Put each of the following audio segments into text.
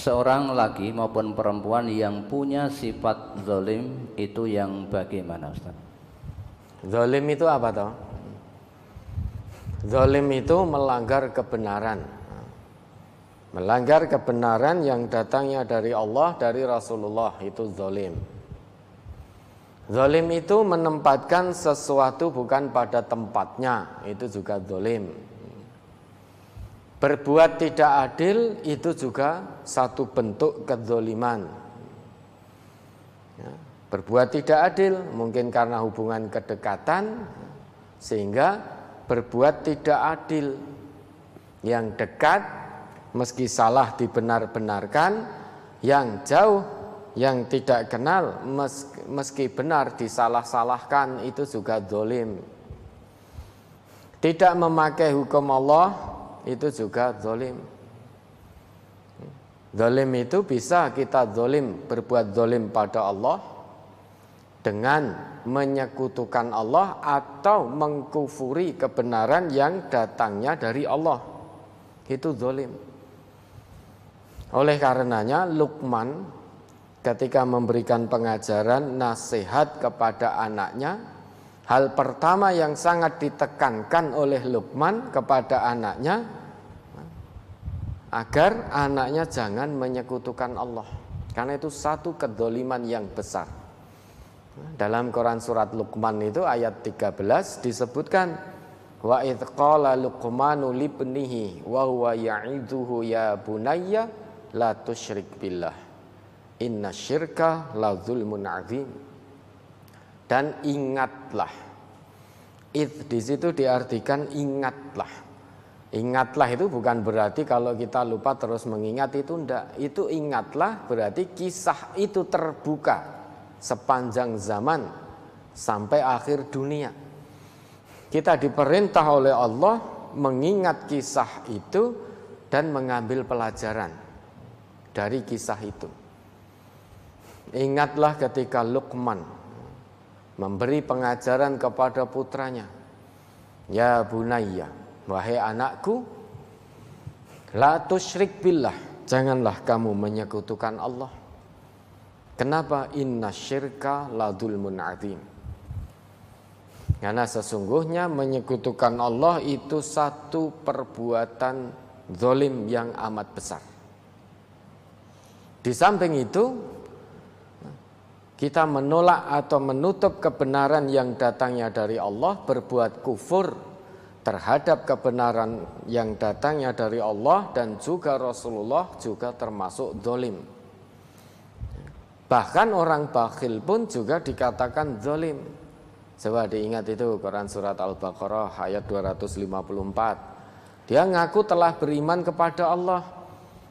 seorang laki maupun perempuan yang punya sifat zalim itu yang bagaimana, Ustaz? Zalim itu apa toh? Zalim itu melanggar kebenaran. Melanggar kebenaran yang datangnya dari Allah, dari Rasulullah, itu zalim. Zalim itu menempatkan sesuatu bukan pada tempatnya, itu juga zalim. Berbuat tidak adil itu juga satu bentuk kezaliman. Ya, berbuat tidak adil mungkin karena hubungan kedekatan sehingga berbuat tidak adil. Yang dekat meski salah dibenar-benarkan, yang jauh, yang tidak kenal meski benar disalah-salahkan, itu juga zalim. Tidak memakai hukum Allah itu juga zalim. Zalim itu bisa kita zalim, berbuat zalim pada Allah dengan menyekutukan Allah atau mengkufuri kebenaran yang datangnya dari Allah. Itu zalim. Oleh karenanya Luqman ketika memberikan pengajaran nasihat kepada anaknya, hal pertama yang sangat ditekankan oleh Luqman kepada anaknya agar anaknya jangan menyekutukan Allah. Karena itu satu kedzaliman yang besar. Dalam Quran surat Luqman itu ayat 13 disebutkan wa idz qala Luqmanu libnihi wa huwa ya'idzuhu ya bunayya la tusyrik billah innasyirka la zulmun azim. Dan ingatlah. Di situ diartikan ingatlah. Ingatlah itu bukan berarti kalau kita lupa terus mengingat, itu enggak. Itu ingatlah berarti kisah itu terbuka sepanjang zaman sampai akhir dunia. Kita diperintah oleh Allah mengingat kisah itu dan mengambil pelajaran dari kisah itu. Ingatlah ketika Luqman memberi pengajaran kepada putranya, ya bunayya, wahai anakku, la tusyrik billah, janganlah kamu menyekutukan Allah. Kenapa? Innasyirka la dzulmun azim. Karena sesungguhnya menyekutukan Allah itu satu perbuatan zalim yang amat besar. Di samping itu, kita menolak atau menutup kebenaran yang datangnya dari Allah, berbuat kufur terhadap kebenaran yang datangnya dari Allah dan juga Rasulullah juga termasuk zalim. Bahkan orang bakhil pun juga dikatakan zalim. Coba diingat itu Quran surat Al-Baqarah ayat 254. Dia ngaku telah beriman kepada Allah,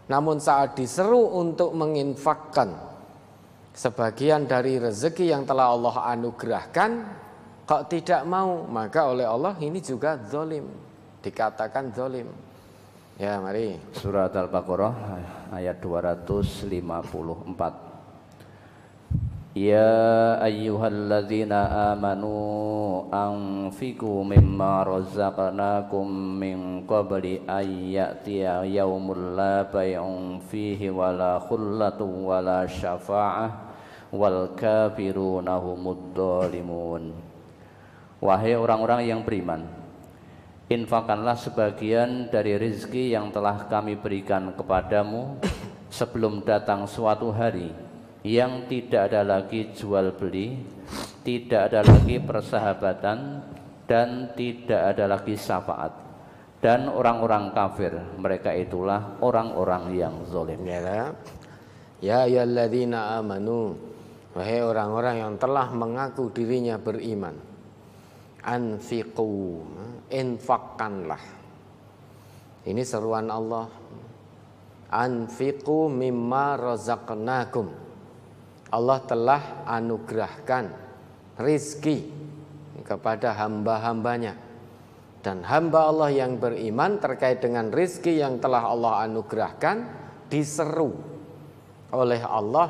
namun saat diseru untuk menginfakkan sebagian dari rezeki yang telah Allah anugerahkan, kok tidak mau, maka oleh Allah ini juga zalim, dikatakan zalim. Ya, mari. Surat Al-Baqarah ayat 254. Ya ayyuhalladzina amanu anfiqu mimma razaqnakum min qabli an ya'tiya yaumul la bay'un fihi wala khullatun wala syafa'ah wal kafiruna humud dhalimun. Wahai orang-orang yang beriman, infakkanlah sebagian dari rezeki yang telah kami berikan kepadamu sebelum datang suatu hari yang tidak ada lagi jual beli, tidak ada lagi persahabatan, dan tidak ada lagi syafaat. Dan orang-orang kafir, mereka itulah orang-orang yang zalim. Ya ayyuhalladzina amanu, wahai orang-orang yang telah mengaku dirinya beriman, anfiqu, infakkanlah. Ini seruan Allah. Anfiqu mimma razaqnakum. Allah telah anugerahkan rizki kepada hamba-hambanya. Dan hamba Allah yang beriman terkait dengan rizki yang telah Allah anugerahkan diseru oleh Allah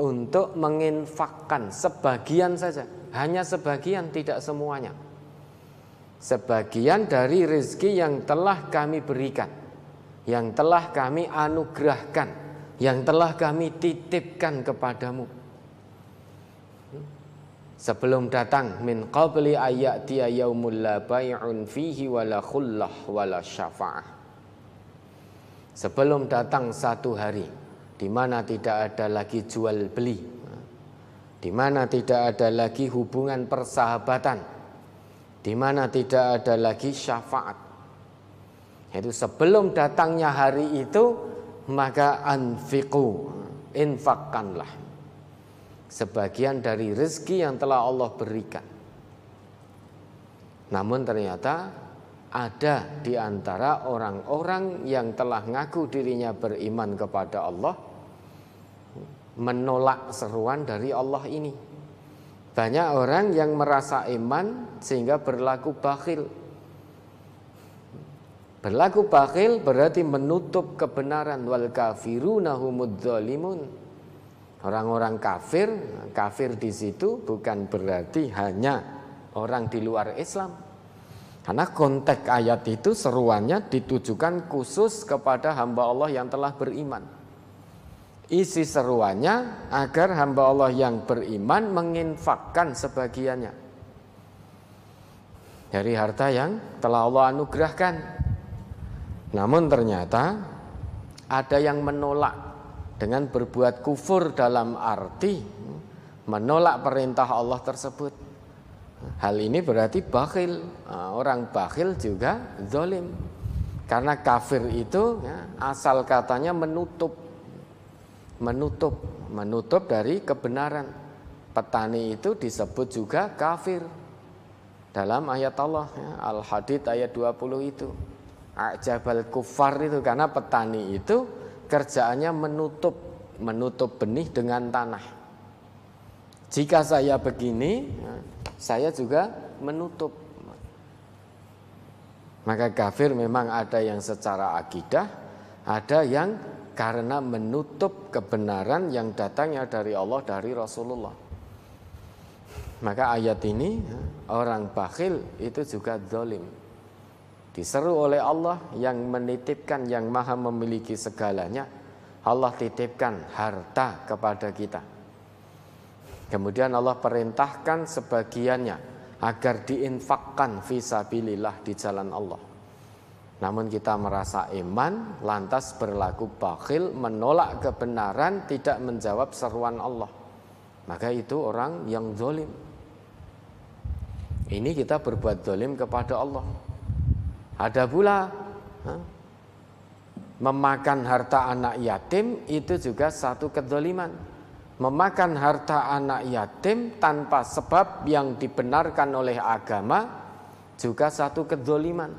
untuk menginfakkan sebagian saja. Hanya sebagian, tidak semuanya. Sebagian dari rizki yang telah kami berikan, yang telah kami anugerahkan yang telah kami titipkan kepadamu sebelum datang min qabli ayatiya yaumul la bai'un fihi wala khullah wala syafa'ah. Sebelum datang satu hari di mana tidak ada lagi jual beli, di mana tidak ada lagi hubungan persahabatan, di mana tidak ada lagi syafaat. Itu sebelum datangnya hari itu, maka anfiqu, infakkanlah sebagian dari rezeki yang telah Allah berikan. Namun ternyata ada di antara orang-orang yang telah ngaku dirinya beriman kepada Allah menolak seruan dari Allah ini. Banyak orang yang merasa iman sehingga berlaku bakhil. Berlaku bakhil berarti menutup kebenaran. Wal kafiruna humudz zalimun. Orang-orang kafir, kafir di situ bukan berarti hanya orang di luar Islam. Karena konteks ayat itu seruannya ditujukan khusus kepada hamba Allah yang telah beriman. Isi seruannya agar hamba Allah yang beriman menginfakkan sebagiannya dari harta yang telah Allah anugerahkan. Namun ternyata ada yang menolak dengan berbuat kufur dalam arti menolak perintah Allah tersebut. Hal ini berarti bakhil. Orang bakhil juga zalim. Karena kafir itu asal katanya menutup dari kebenaran. Petani itu disebut juga kafir dalam ayat Allah, Al-Hadid ayat 20 itu. A'jabal kufar itu karena petani itu kerjaannya menutup benih dengan tanah. Jika saya begini, saya juga menutup. Maka kafir memang ada yang secara akidah, ada yang karena menutup kebenaran yang datangnya dari Allah, dari Rasulullah. Maka ayat ini orang bakhil itu juga zalim. Diseru oleh Allah yang menitipkan, yang maha memiliki segalanya. Allah titipkan harta kepada kita. Kemudian Allah perintahkan sebagiannya agar diinfakkan fisabilillah di jalan Allah. Namun kita merasa iman, lantas berlaku bakhil, menolak kebenaran, tidak menjawab seruan Allah. Maka itu orang yang zalim. Ini kita berbuat zalim kepada Allah. Ada pula memakan harta anak yatim, itu juga satu kedzaliman. Memakan harta anak yatim tanpa sebab yang dibenarkan oleh agama juga satu kedzaliman.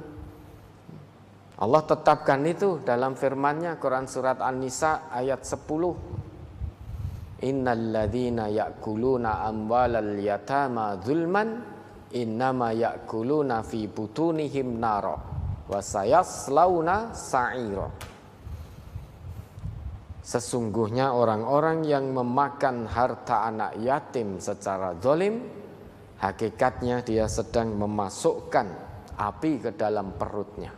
Allah tetapkan itu dalam firman-Nya, Quran surat An-Nisa ayat 10. Innalladzina ya'kuluna amwalal yatama dzulman innama ya'kuluna fi butunihim nara wa sayaslauna sa'ira. Sesungguhnya orang-orang yang memakan harta anak yatim secara zalim, hakikatnya dia sedang memasukkan api ke dalam perutnya.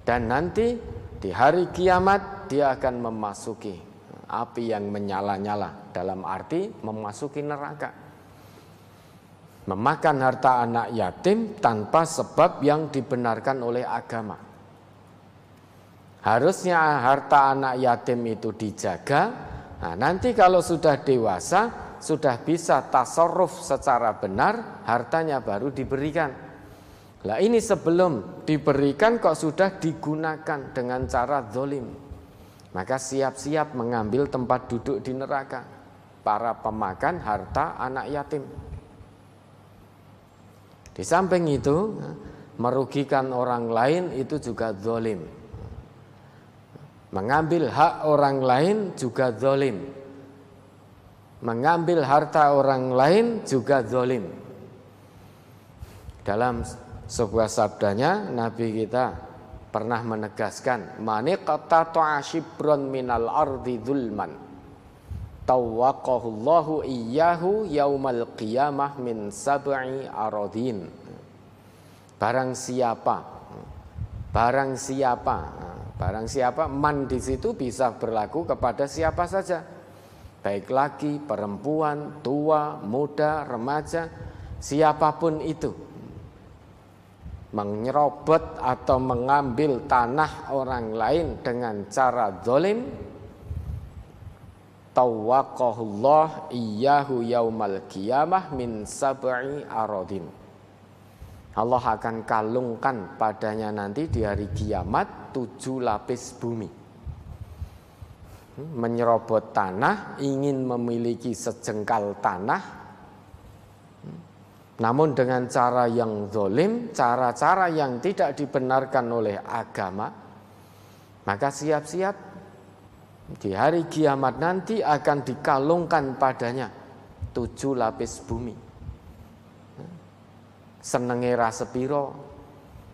Dan nanti di hari kiamat dia akan memasuki api yang menyala-nyala, dalam arti memasuki neraka. Memakan harta anak yatim tanpa sebab yang dibenarkan oleh agama. Harusnya harta anak yatim itu dijaga. Nah, nanti kalau sudah dewasa, sudah bisa tasarruf secara benar, hartanya baru diberikan. Lah ini sebelum diberikan kok sudah digunakan dengan cara zalim. Maka siap-siap mengambil tempat duduk di neraka para pemakan harta anak yatim. Di samping itu, merugikan orang lain itu juga zalim. Mengambil hak orang lain juga zalim. Mengambil harta orang lain juga zalim. Dalam sebuah sabdanya Nabi kita pernah menegaskan, maniqtata'a shibran minal ardi dzulman tawaqahullahu iyyahu yaumal qiyamah min sab'i aradin. Barang siapa Barang siapa, man di situ bisa berlaku kepada siapa saja, baik laki, perempuan, tua, muda, remaja, siapapun itu. Menyerobot atau mengambil tanah orang lain dengan cara zalim, tawaqahullah iyyahu yaumal qiyamah min sab'i aradin. Allah akan kalungkan padanya nanti di hari kiamat 7 lapis bumi. Menyerobot tanah, ingin memiliki sejengkal tanah, namun dengan cara yang zalim, cara-cara yang tidak dibenarkan oleh agama. Maka siap-siap di hari kiamat nanti akan dikalungkan padanya 7 lapis bumi. Senenge ra sepiro,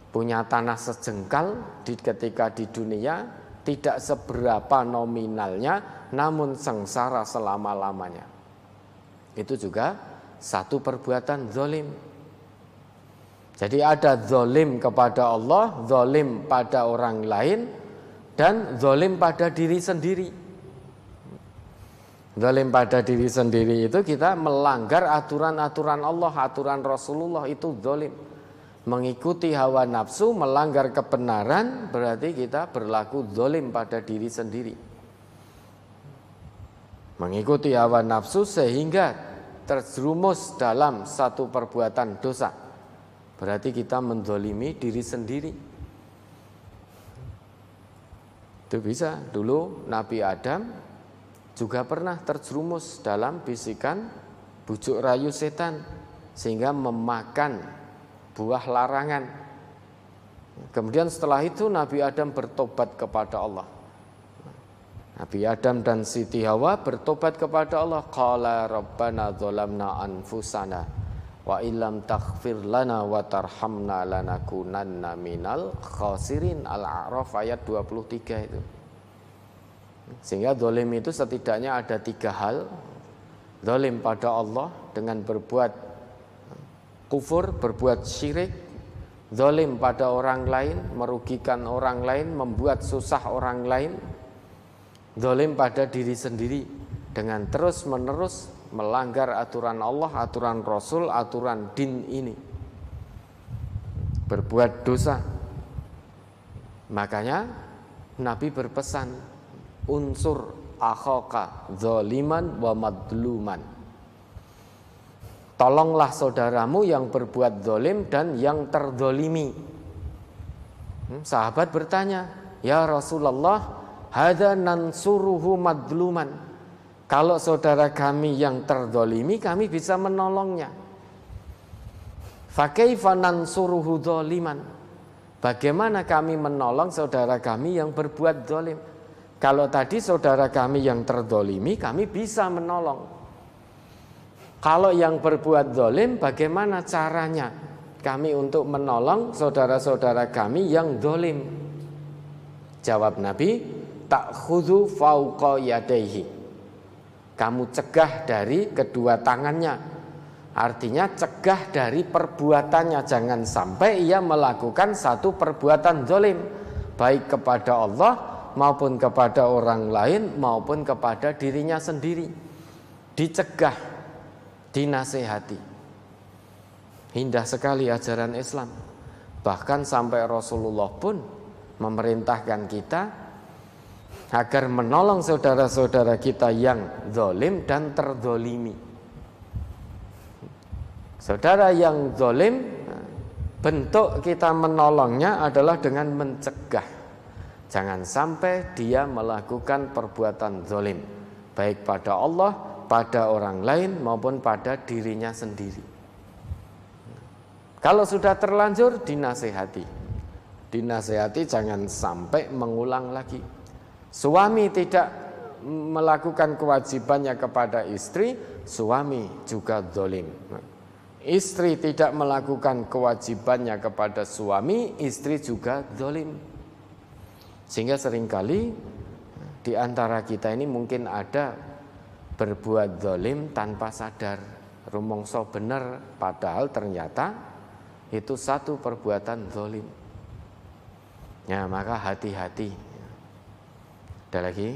punya tanah sejengkal ketika di dunia, tidak seberapa nominalnya, namun sengsara selama-lamanya. Itu juga satu perbuatan zalim. Jadi ada zalim kepada Allah, zalim pada orang lain, dan zalim pada diri sendiri. Zalim pada diri sendiri itu kita melanggar aturan-aturan Allah, aturan Rasulullah, itu zalim. Mengikuti hawa nafsu, melanggar kebenaran, berarti kita berlaku zalim pada diri sendiri. Mengikuti hawa nafsu sehingga terjerumus dalam satu perbuatan dosa, berarti kita menzalimi diri sendiri. Itu bisa. Dulu Nabi Adam juga pernah terjerumus dalam bisikan bujuk rayu setan sehingga memakan buah larangan. Kemudian setelah itu Nabi Adam bertobat kepada Allah. Nabi Adam dan Siti Hawa bertobat kepada Allah. Qala rabbana dzalamna anfusana wa illam taghfir lana wa tarhamna lanakunanna minal khasirin. Al-A'raf ayat 23 itu. Sehingga zalim itu setidaknya ada 3 hal. Zalim pada Allah dengan berbuat kufur, berbuat syirik. Zalim pada orang lain, merugikan orang lain, membuat susah orang lain. Zalim pada diri sendiri dengan terus-menerus melanggar aturan Allah, aturan Rasul, aturan din ini. Berbuat dosa. Makanya Nabi berpesan, unsur akhaka zaliman wa madluman. Tolonglah saudaramu yang berbuat zalim dan yang terzalimi. Sahabat bertanya, ya Rasulullah, hadza nansuruhu madluman. Kalau saudara kami yang terzalimi, kami bisa menolongnya. Fa kaifa nansuruhu zaliman? Bagaimana kami menolong saudara kami yang berbuat zalim? Kalau tadi saudara kami yang terzalimi, kami bisa menolong. Kalau yang berbuat zalim, bagaimana caranya kami untuk menolong saudara-saudara kami yang zalim? Jawab Nabi, ta'khudhu fauqa yadayhi. Kamu cegah dari kedua tangannya. Artinya cegah dari perbuatannya. Jangan sampai ia melakukan satu perbuatan zalim, baik kepada Allah maupun kepada orang lain maupun kepada dirinya sendiri. Dicegah, dinasehati. Indah sekali ajaran Islam. Bahkan sampai Rasulullah pun memerintahkan kita agar menolong saudara-saudara kita yang zalim dan terzalimi. Saudara yang zalim, bentuk kita menolongnya adalah dengan mencegah. Jangan sampai dia melakukan perbuatan zalim, baik pada Allah, pada orang lain maupun pada dirinya sendiri. Kalau sudah terlanjur, dinasehati. Dinasehati jangan sampai mengulang lagi. Suami tidak melakukan kewajibannya kepada istri, suami juga zalim. Istri tidak melakukan kewajibannya kepada suami, istri juga zalim. Sehingga seringkali di antara kita ini mungkin ada berbuat zalim tanpa sadar, rumongso bener, padahal ternyata itu satu perbuatan zalim. Ya, maka hati-hati. Ada lagi?